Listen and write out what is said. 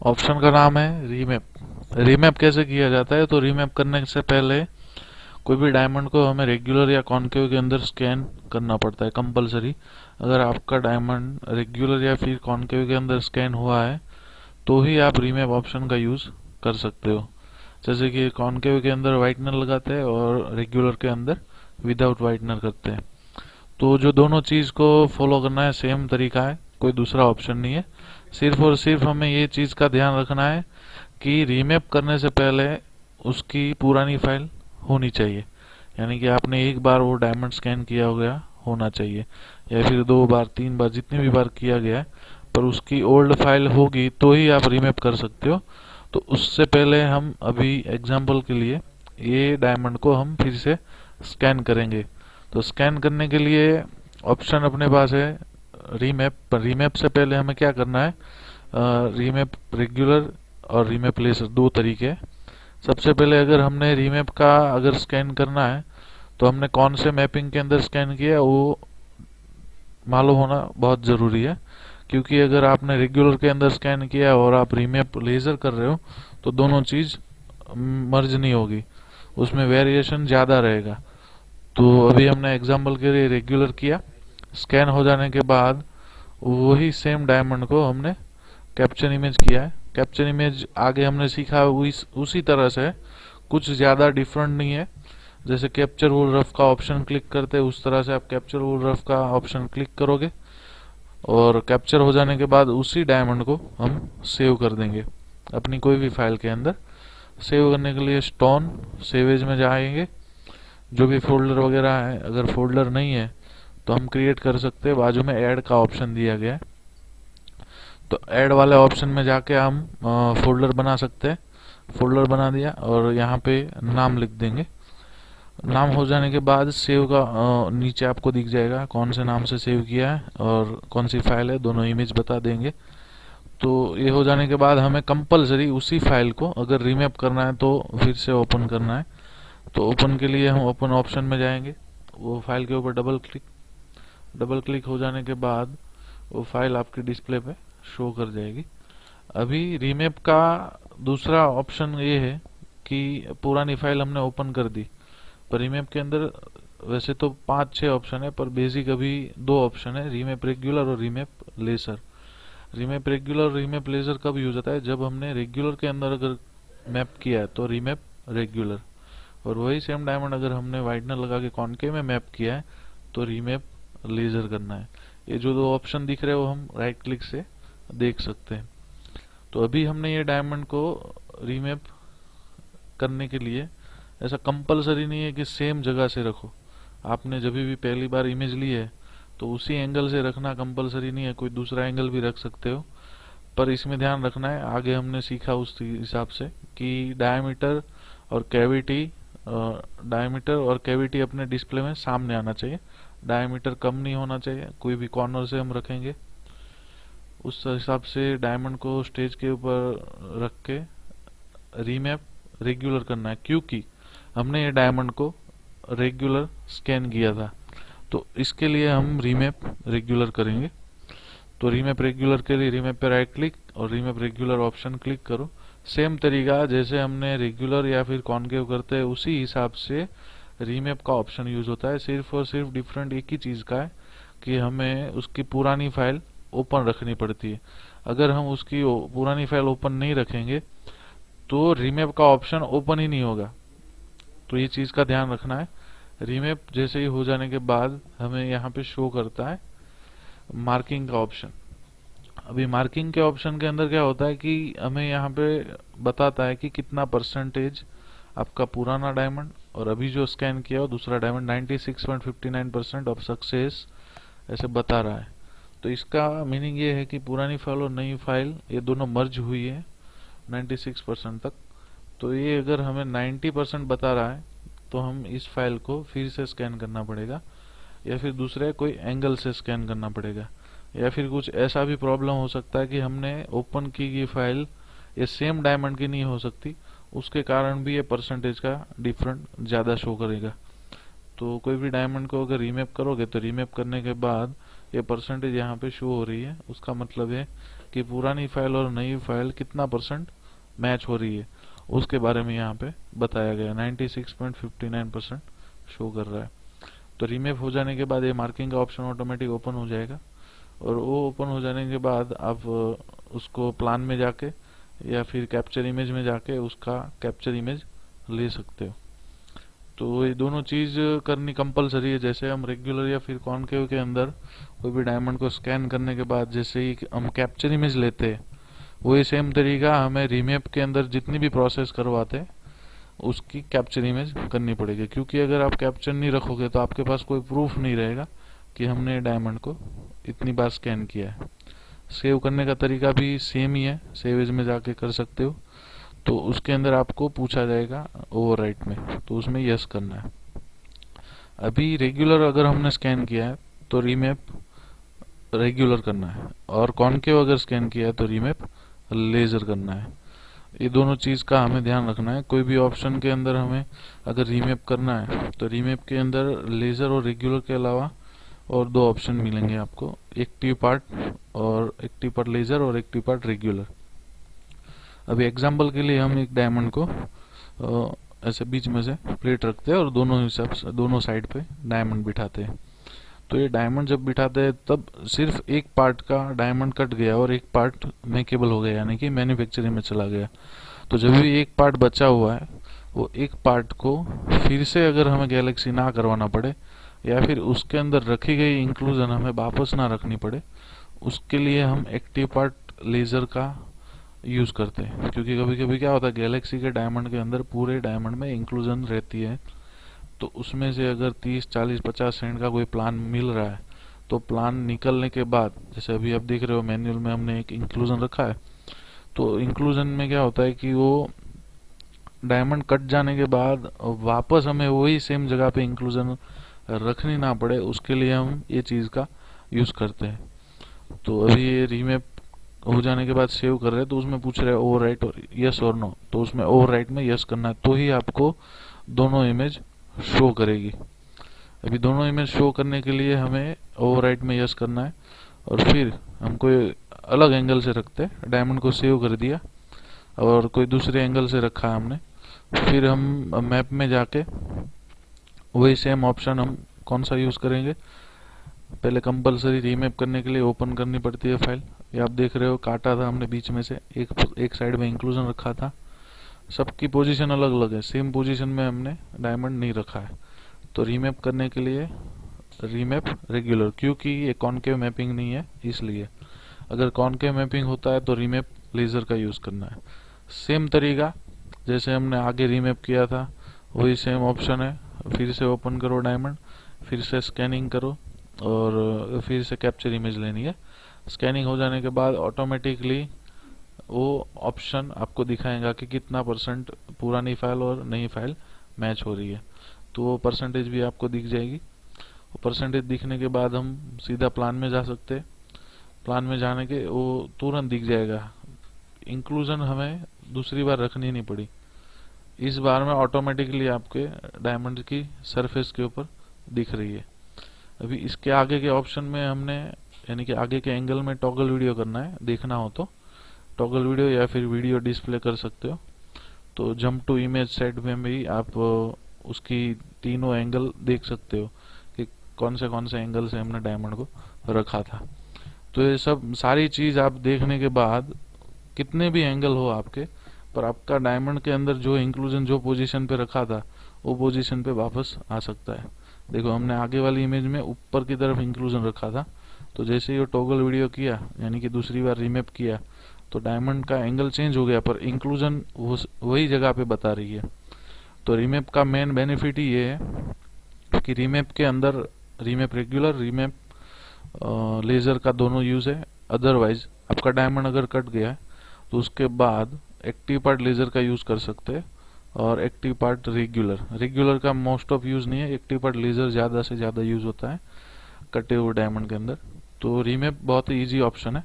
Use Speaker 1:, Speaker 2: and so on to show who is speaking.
Speaker 1: Option का नाम है रीमैप। रीमैप कैसे किया जाता है? तो रीमैप करने से पहले कोई भी डायमंड को हमें रेगुलर या कॉनकेव के अंदर स्कैन करना पड़ता है कंपलसरी। अगर आपका डायमंड रेगुलर या फिर कॉनकेव के अंदर स्कैन हुआ है तो ही आप रीमैप ऑप्शन का यूज़ कर सकते हो। जैसे कि कॉनकेव के अंदर वाइटनर लगाते हैं और रेगुलर के अंदर विदाउट वाइटनर करते हैं। तो जो दोनों चीज़ को फॉलो करना है सेम तरीका है, कोई दूसरा ऑप्शन नहीं है। सिर्फ और सिर्फ हमें ये चीज़ का ध्यान रखना है कि रीमैप करने से पहले उसकी पुरानी फाइल होनी चाहिए। यानी कि आपने एक बार वो डायमंड स्कैन किया हो गया होना चाहिए, या फिर 2 बार 3 बार जितनी भी बार किया गया है, पर उसकी ओल्ड फाइल होगी तो ही आप रीमैप कर सकते हो। तो उससे पहले हम अभी एग्जांपल के लिए ये डायमंड को हम फिर से स्कैन करेंगे। तो स्कैन करने के लिए ऑप्शन अपने पास है रीमैप। पर रीमैप से पहले हमें क्या करना है, रीमैप रेगुलर और रीमैप लेसर दो तरीके हैं। सबसे पहले अगर हमने रीमैप का अगर स्कैन करना है तो हमने कौन से मैपिंग के अंदर स्कैन किया वो मालूम होना बहुत ज़रूरी है। क्योंकि अगर आपने रेगुलर के अंदर स्कैन किया और आप रीमैप लेज़र कर रहे हो तो दोनों चीज़ मर्ज नहीं होगी, उसमें वेरिएशन ज़्यादा रहेगा। तो अभी हमने एग्जांपल के लिए रेगुलर किया, स्कैन हो जाने के बाद वही सेम डायमंड को हमने कैप्चर इमेज किया है। कैप्चर इमेज आगे हमने सीखा उसी तरह से, कुछ ज़्यादा डिफरेंट नहीं है। जैसे कैप्चर वुल रफ का ऑप्शन क्लिक करते हैं उस तरह से आप कैप्चर वुल रफ का ऑप्शन क्लिक करोगे और कैप्चर हो जाने के बाद उसी डायमंड को हम सेव कर देंगे अपनी कोई भी फाइल के अंदर। सेव करने के लिए स्टोन सेवेज में जाएंगे, जो भी फोल्डर वगैरह है, अगर फोल्डर नहीं है तो हम क्रिएट कर सकते हैं। बाजू में ऐड का ऑप्शन दिया गया है, तो ऐड वाले ऑप्शन में जाके हम फोल्डर बना सकते हैं। फोल्डर बना दिया और यहाँ पे नाम लिख देंगे। नाम हो जाने के बाद सेव का नीचे आपको दिख जाएगा कौन से नाम से सेव किया है और कौन सी फाइल है, दोनों इमेज बता देंगे। तो ये हो जाने के बाद हमें कंपलसरी उसी फाइल को अगर रीमैप करना है तो फिर से ओपन करना है। तो ओपन के लिए हम ओपन ऑप्शन में जाएंगे, वो फाइल के ऊपर डबल क्लिक हो जाने के बाद वो फाइल आपकी डिस्प्ले पे शो कर जाएगी। अभी रीमैप का दूसरा ऑप्शन ये है कि पुरानी फाइल हमने ओपन कर दी, पर रीमैप के अंदर वैसे तो 5-6 ऑप्शन है, पर बेसिक अभी दो ऑप्शन है, रीमैप रेगुलर और रीमैप लेसर। रीमैप रेगुलर और रीमैप लेसर कब यूज होता है? जब हमने रेगुलर के अंदर अगर मैप किया है तो रीमैप रेगुलर, और वही सेम डायमंड अगर हमने वाइटनर लगा के कॉनकेव में मैप किया है तो रीमैप लेजर करना है। ये जो दो ऑप्शन दिख रहे हैं वो हम राइट क्लिक से देख सकते हैं। तो अभी हमने ये डायमंड को रीमैप करने के लिए ऐसा कंपलसरी नहीं है कि सेम जगह से रखो। आपने जब भी पहली बार इमेज ली है तो उसी एंगल से रखना कंपलसरी नहीं है, कोई दूसरा एंगल भी रख सकते हो। पर इसमें ध्यान रखना है, आगे हमने सीखा उस हिसाब से कि और कैविटी डायमीटर और कैविटी अपने डिस्प्ले में सामने आना चाहिए। डायमीटर कम नहीं होना चाहिए, कोई भी कॉर्नर से हम रखेंगे उस हिसाब से डायमंड को स्टेज के ऊपर रख के रीमैप रेगुलर करना है। क्योंकि हमने ये डायमंड को रेगुलर स्कैन किया था, तो इसके लिए हम रीमैप रेगुलर करेंगे। तो रीमैप रेगुलर के लिए रीमैप पे राइट क्लिक और रीमैप रेगुलर ऑप्शन क्लिक करो। सेम तरीका जैसे हमने रेगुलर या फिर कॉनकेव करते हैं उसी हिसाब से रीमैप का ऑप्शन यूज होता है। सिर्फ और सिर्फ डिफरेंट एक ही चीज़ का है कि हमें उसकी पुरानी फाइल ओपन रखनी पड़ती है। अगर हम उसकी पुरानी फाइल ओपन नहीं रखेंगे तो रीमैप का ऑप्शन ओपन ही नहीं होगा। तो ये चीज़ का ध्यान रखना है। रीमैप जैसे ही हो जाने के बाद हमें यहाँ पे शो करता है मार्किंग का ऑप्शन। अभी मार्किंग के ऑप्शन के अंदर क्या होता है कि हमें यहाँ पे बताता है कि कितना परसेंटेज आपका पुराना डायमंड और अभी जो स्कैन किया हो दूसरा डायमंड 96.59% ऑफ सक्सेस ऐसे बता रहा है। तो इसका मीनिंग ये है कि पुरानी फाइल और नई फाइल ये दोनों मर्ज हुई है 96% तक। तो ये अगर हमें 90% बता रहा है तो हम इस फाइल को फिर से स्कैन करना पड़ेगा, या फिर दूसरे कोई एंगल से स्कैन करना पड़ेगा, या फिर कुछ ऐसा भी प्रॉब्लम हो सकता है कि हमने ओपन की गई फाइल ये सेम डायमंड की नहीं हो सकती, उसके कारण भी ये परसेंटेज का डिफरेंट ज़्यादा शो करेगा। तो कोई भी डायमंड को अगर रीमैप करोगे तो रीमैप करने के बाद ये परसेंटेज यहाँ पे शो हो रही है, उसका मतलब है कि पुरानी फाइल और नई फाइल कितना % मैच हो रही है, उसके बारे में यहाँ पे बताया गया। 96.59% शो कर रहा है। तो रीमैप हो जाने के बाद ये मार्किंग का ऑप्शन ऑटोमेटिक ओपन हो जाएगा, और वो ओपन हो जाने के बाद आप उसको प्लान में जाके या फिर कैप्चर इमेज में जाके उसका कैप्चर इमेज ले सकते हो। तो ये दोनों चीज़ करनी कंपलसरी है। जैसे हम रेगुलर या फिर कॉनकेव के अंदर कोई भी डायमंड को स्कैन करने के बाद जैसे ही हम कैप्चर इमेज लेते हैं, वही सेम तरीका हमें रीमैप के अंदर जितनी भी प्रोसेस करवाते हैं उसकी कैप्चर इमेज करनी पड़ेगी। क्योंकि अगर आप कैप्चर नहीं रखोगे तो आपके पास कोई प्रूफ नहीं रहेगा कि हमने डायमंड को इतनी बार स्कैन किया है। सेव करने का तरीका भी सेम ही है, सेव एज में जाके कर सकते हो। तो उसके अंदर आपको पूछा जाएगा ओवरराइट में, तो उसमें यस करना है। अभी रेगुलर अगर हमने स्कैन किया है तो रीमैप रेगुलर करना है, और कॉनकेव अगर स्कैन किया है तो रीमैप लेजर करना है। ये दोनों चीज़ का हमें ध्यान रखना है। कोई भी ऑप्शन के अंदर हमें अगर रीमैप करना है तो रीमैप के अंदर लेजर और रेगुलर के अलावा और 2 ऑप्शन मिलेंगे आपको, एक्टिव पार्ट लेजर और एक्टिव पार्ट रेगुलर। अभी एग्जांपल के लिए हम एक डायमंड को ऐसे बीच में से प्लेट रखते हैं और दोनों साइड पे डायमंड बिठाते हैं। तो ये डायमंड जब बिठाते हैं तब सिर्फ एक पार्ट का डायमंड कट गया और एक पार्ट मेकेबल हो गया, यानी कि मैन्युफैक्चरिंग में चला गया। तो जब भी एक पार्ट बचा हुआ है, वो एक पार्ट को फिर से अगर हमें गैलेक्सी ना करवाना पड़े या फिर उसके अंदर रखी गई इंक्लूजन हमें वापस ना रखनी पड़े, उसके लिए हम एक्टिव पार्ट लेजर का यूज करते हैं। क्योंकि कभी कभी क्या होता है, गैलेक्सी के डायमंड के अंदर पूरे डायमंड में इंक्लूजन रहती है, तो उसमें से अगर 30, 40, 50 सेंट का कोई प्लान मिल रहा है तो प्लान निकलने के बाद, जैसे अभी आप देख रहे हो मैनुअल में हमने एक इंक्लूजन रखा है, तो इंक्लूजन में क्या होता है कि वो डायमंड कट जाने के बाद वापस हमें वही सेम जगह पे इंक्लूजन रखनी ना पड़े, उसके लिए हम ये चीज़ का यूज करते हैं। तो अभी ये रीमैप हो जाने के बाद सेव कर रहे हैं, तो उसमें पूछ रहे हैं ओवरराइट और यस और नो, तो उसमें ओवरराइट में यस करना है, तो ही आपको दोनों इमेज शो करेगी। अभी दोनों इमेज शो करने के लिए हमें ओवरराइट में यस करना है, और फिर हम कोई अलग एंगल से रखते हैं। डायमंड को सेव कर दिया और कोई दूसरे एंगल से रखा है हमने, फिर हम मैप में जाके वही सेम ऑप्शन हम कौन सा यूज करेंगे, पहले कंपलसरी रीमैप करने के लिए ओपन करनी पड़ती है फाइल। ये आप देख रहे हो काटा था हमने बीच में से, एक साइड में इंक्लूजन रखा था। सबकी पोजीशन अलग अलग है, सेम पोजीशन में हमने डायमंड नहीं रखा है। तो रीमैप करने के लिए रीमैप रेगुलर, क्योंकि ये कॉनकेव मैपिंग नहीं है इसलिए। अगर कॉनकेव मैपिंग होता है तो रीमैप लेजर का यूज करना है। सेम तरीका जैसे हमने आगे रीमैप किया था वही सेम ऑप्शन है। फिर से ओपन करो डायमंड, फिर से स्कैनिंग करो और फिर से कैप्चर इमेज लेनी है। स्कैनिंग हो जाने के बाद ऑटोमेटिकली वो ऑप्शन आपको दिखाएगा कि कितना % पुरानी फाइल और नई फाइल मैच हो रही है, तो वो परसेंटेज भी आपको दिख जाएगी। वो परसेंटेज दिखने के बाद हम सीधा प्लान में जा सकते हैं। प्लान में जाने के वो तुरंत दिख जाएगा, इंक्लूजन हमें दूसरी बार रखनी नहीं पड़ी। इस बार में ऑटोमेटिकली आपके डायमंड की सरफेस के ऊपर दिख रही है। अभी इसके आगे के ऑप्शन में हमने, यानी कि आगे के एंगल में टॉगल वीडियो करना है, देखना हो तो टॉगल वीडियो या फिर वीडियो डिस्प्ले कर सकते हो। तो जंप टू इमेज सेट में भी आप उसकी तीनों एंगल देख सकते हो कि कौन से एंगल से हमने डायमंड को रखा था। तो ये सब सारी चीज आप देखने के बाद कितने भी एंगल हो आपके, पर आपका डायमंड के अंदर जो इंक्लूजन जो पोजीशन पे रखा था वो पोजीशन पे वापस आ सकता है। देखो हमने आगे वाली इमेज में ऊपर की तरफ इंक्लूजन रखा था, तो जैसे ही वो टॉगल वीडियो किया यानी कि दूसरी बार रीमैप किया तो डायमंड का एंगल चेंज हो गया, पर इंक्लूजन वही जगह पे बता रही है। तो रीमैप का मेन बेनिफिट ही ये है कि रीमैप के अंदर रीमैप रेगुलर, रीमैप लेजर का दोनों यूज है। अदरवाइज आपका डायमंड अगर कट गया है तो उसके बाद एक्टिव पार्ट लेजर का यूज कर सकते हैं और एक्टिव पार्ट रेगुलर का मोस्ट ऑफ यूज नहीं है, एक्टिव पार्ट लेजर ज्यादा से ज्यादा यूज होता है कटे हुए डायमंड के अंदर। तो रीमैप बहुत ही इजी ऑप्शन है।